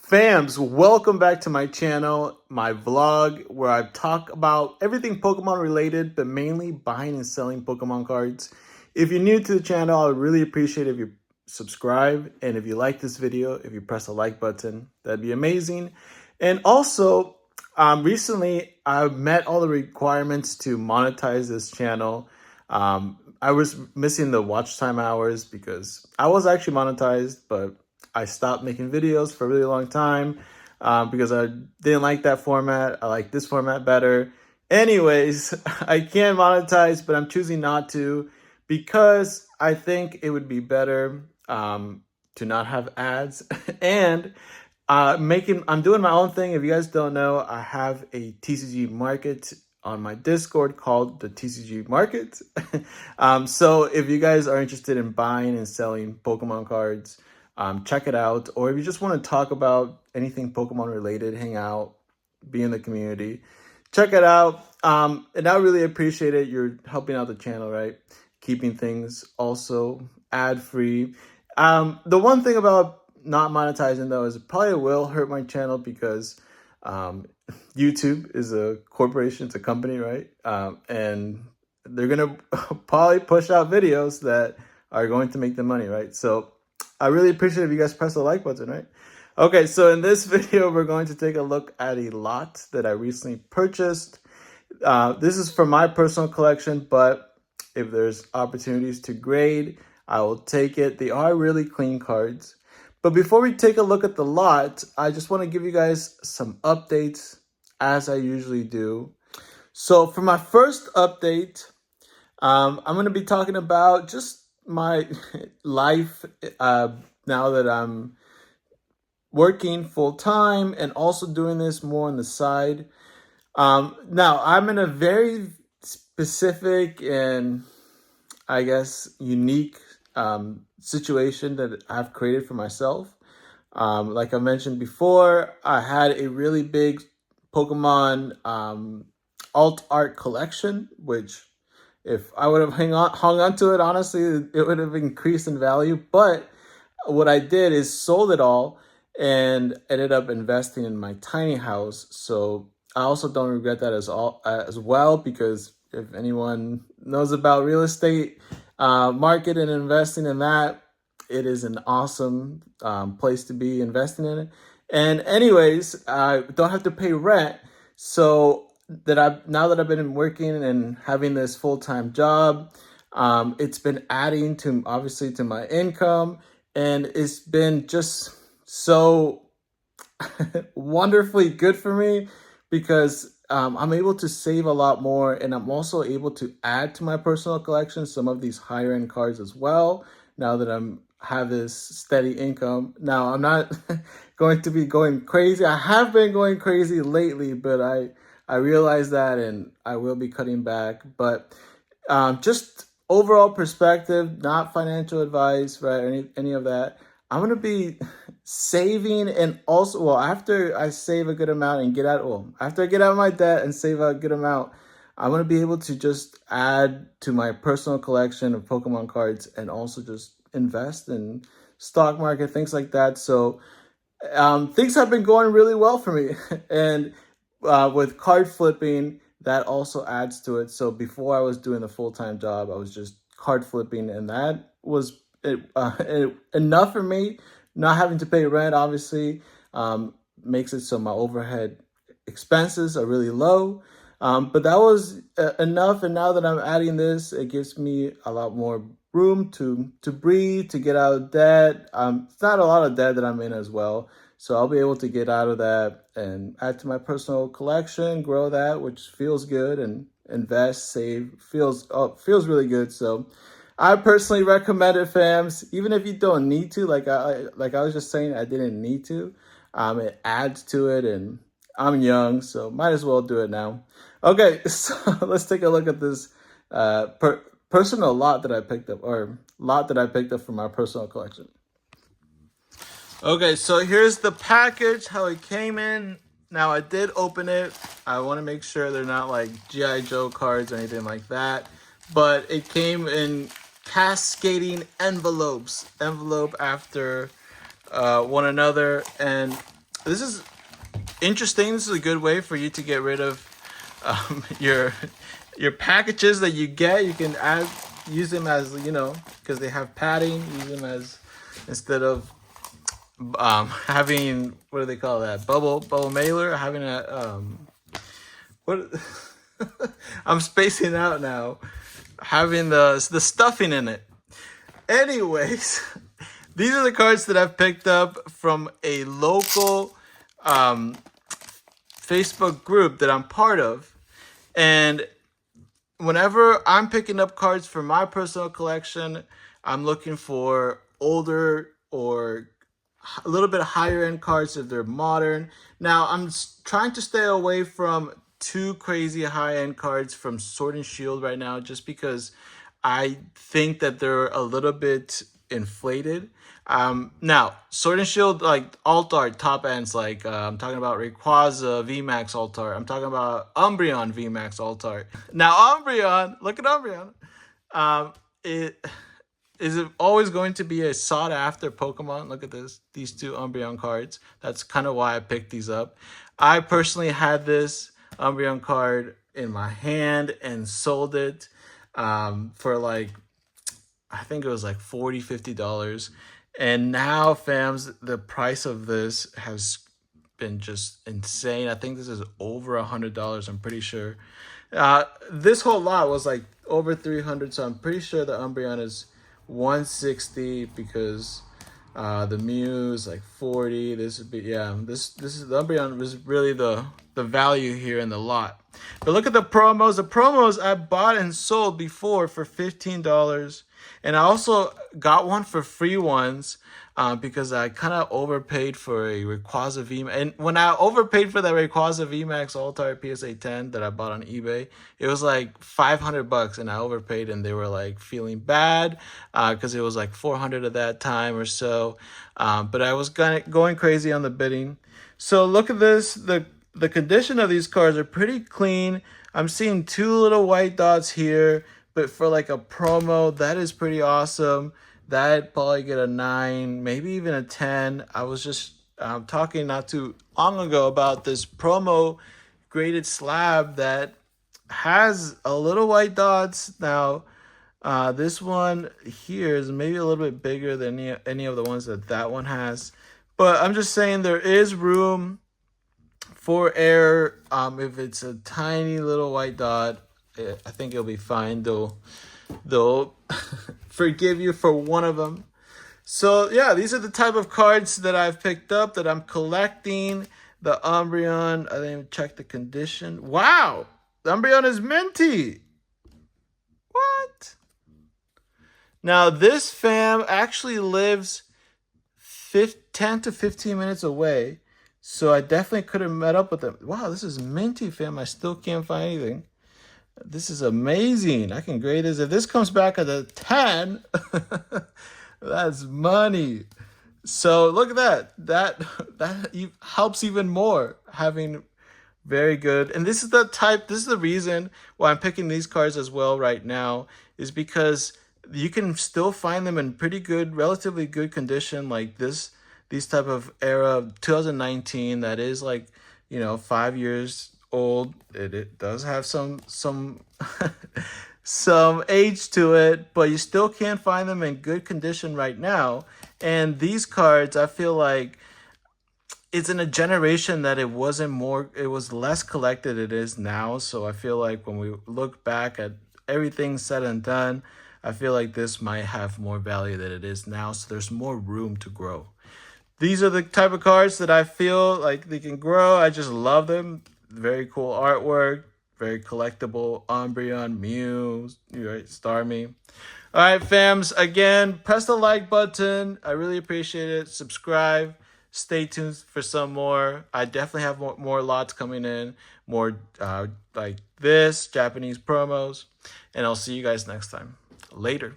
Fams, welcome back to my channel, my vlog, where I talk about everything Pokemon related, but mainly buying and selling Pokemon cards. If you're new to the channel, I would really appreciate if you subscribe, and if you like this video, if you press the like button, that'd be amazing. And also, recently I met all the requirements to monetize this channel. I was missing the watch time hours because I was actually monetized, but I stopped making videos for a really long time because I didn't like that format. I like this format better. Anyways, I can monetize, but I'm choosing not to because I think it would be better to not have ads and I'm doing my own thing. If you guys don't know, I have a TCG market on my Discord called the TCG Market. So if you guys are interested in buying and selling Pokemon cards, check it out. Or if you just want to talk about anything Pokemon related, hang out, be in the community, check it out. And I really appreciate it. You're helping out the channel, right? Keeping things also ad free. The one thing about not monetizing though is it probably will hurt my channel because YouTube is a corporation, it's a company, right? And they're gonna probably push out videos that are going to make them money, right? So I really appreciate if you guys press the like button, right? Okay, so in this video, we're going to take a look at a lot that I recently purchased. This is from my personal collection, but if there's opportunities to grade, I will take it. They are really clean cards. But before we take a look at the lot, I just want to give you guys some updates as I usually do. So for my first update, I'm going to be talking about just my life now that I'm working full time and also doing this more on the side. Now I'm in a very specific and I guess unique situation that I've created for myself. Like I mentioned before, I had a really big Pokemon alt art collection, which if I would have hung on to it, honestly, it would have increased in value. But what I did is sold it all and ended up investing in my tiny house. So I also don't regret that as well, because if anyone knows about real estate market and investing in that, it is an awesome place to be investing in it. And anyways, I don't have to pay rent. So now that I've been working and having this full-time job, it's been adding to obviously to my income, and it's been just so wonderfully good for me because I'm able to save a lot more, and I'm also able to add to my personal collection some of these higher end cards as well. Now that have this steady income. Now I'm not going to be going crazy. I have been going crazy lately, but I realize that, and I will be cutting back. But just overall perspective, not financial advice, right? Any of that. I'm gonna be saving, and also, well, after I save a good amount and after I get out of my debt and save a good amount, I'm gonna be able to just add to my personal collection of Pokemon cards and also just invest in stock market, things like that. So things have been going really well for me. And with card flipping, that also adds to it. So before I was doing the full-time job, I was just card flipping, and that was enough for me. Not having to pay rent, obviously, makes it so my overhead expenses are really low. But that was enough. And now that I'm adding this, it gives me a lot more room to breathe, to get out of debt. It's not a lot of debt that I'm in as well. So I'll be able to get out of that and add to my personal collection, grow that, which feels good, and invest, save, feels really good. So I personally recommend it, fams, even if you don't need to. Like I was just saying, I didn't need to. It adds to it, and I'm young, so might as well do it now. Okay, so let's take a look at this personal lot that I picked up, from my personal collection. Okay, so here's the package, how it came in. Now, I did open it. I want to make sure they're not like G.I. Joe cards or anything like that. But it came in cascading envelope after one another. And this is interesting. This is a good way for you to get rid of your packages that you get. You can use them as, you know, because they have padding. Use them as, instead of having, what do they call that, bubble mailer, having a what I'm spacing out now, having the stuffing in it. Anyways, these are the cards that I've picked up from a local Facebook group that I'm part of. And whenever I'm picking up cards for my personal collection, I'm looking for older or a little bit higher end cards if they're modern. Now, I'm trying to stay away from too crazy high end cards from Sword and Shield right now, just because I think that they're a little bit inflated. Now, Sword and Shield, like alt art top ends, like I'm talking about Rayquaza VMAX alt art. I'm talking about Umbreon VMAX alt art. Now, Umbreon, look at Umbreon. It is it always going to be a sought after Pokemon. Look at this, these two Umbreon cards. That's kind of why I picked these up. I personally had this Umbreon card in my hand and sold it for like, I think it was like $40-$50. And now, fams, the price of this has been just insane. I think this is over $100, I'm pretty sure. This whole lot was like over 300, so I'm pretty sure the Umbreon is 160 because the Mew is like 40. This would be, yeah, this is the Umbreon was really the value here in the lot. But look at the promos. The promos I bought and sold before for $15. And I also got one for free ones because I kind of overpaid for a Rayquaza VMAX. And when I overpaid for that Rayquaza VMAX All-Star PSA 10 that I bought on eBay, it was like $500 and I overpaid, and they were like feeling bad because it was like 400 at that time or so. But I was going crazy on the bidding. So look at this. The condition of these cards are pretty clean. I'm seeing two little white dots here, but for like a promo, that is pretty awesome. That'd probably get a 9, maybe even a 10. I was just talking not too long ago about this promo graded slab that has a little white dots. Now, this one here is maybe a little bit bigger than any of the ones that one has. But I'm just saying there is room for error. If it's a tiny little white dot, I think it'll be fine. They'll forgive you for one of them. So yeah, these are the type of cards that I've picked up that I'm collecting. The Umbreon, I didn't even check the condition. Wow, the Umbreon is minty. What? Now this fam actually lives 10 to 15 minutes away, so I definitely could have met up with them. Wow, this is minty, fam. I still can't find anything. This is amazing. I can grade this. If this comes back at a 10, that's money. So look at that. That helps even more, having very good. And this is the reason why I'm picking these cards as well right now, is because you can still find them in pretty good, relatively good condition, like these type of era, 2019, that is like, 5 years old. It does have some some age to it, but you still can't find them in good condition right now. And these cards, I feel like it's in a generation that it was less collected it is now. So I feel like when we look back at everything said and done, I feel like this might have more value than it is now. So there's more room to grow. These are the type of cards that I feel like they can grow. I just love them. Very cool artwork, very collectible. Umbreon, Mew, right? Starmie. All right, fams. Again, press the like button. I really appreciate it. Subscribe. Stay tuned for some more. I definitely have more lots coming in. More like this, Japanese promos. And I'll see you guys next time. Later.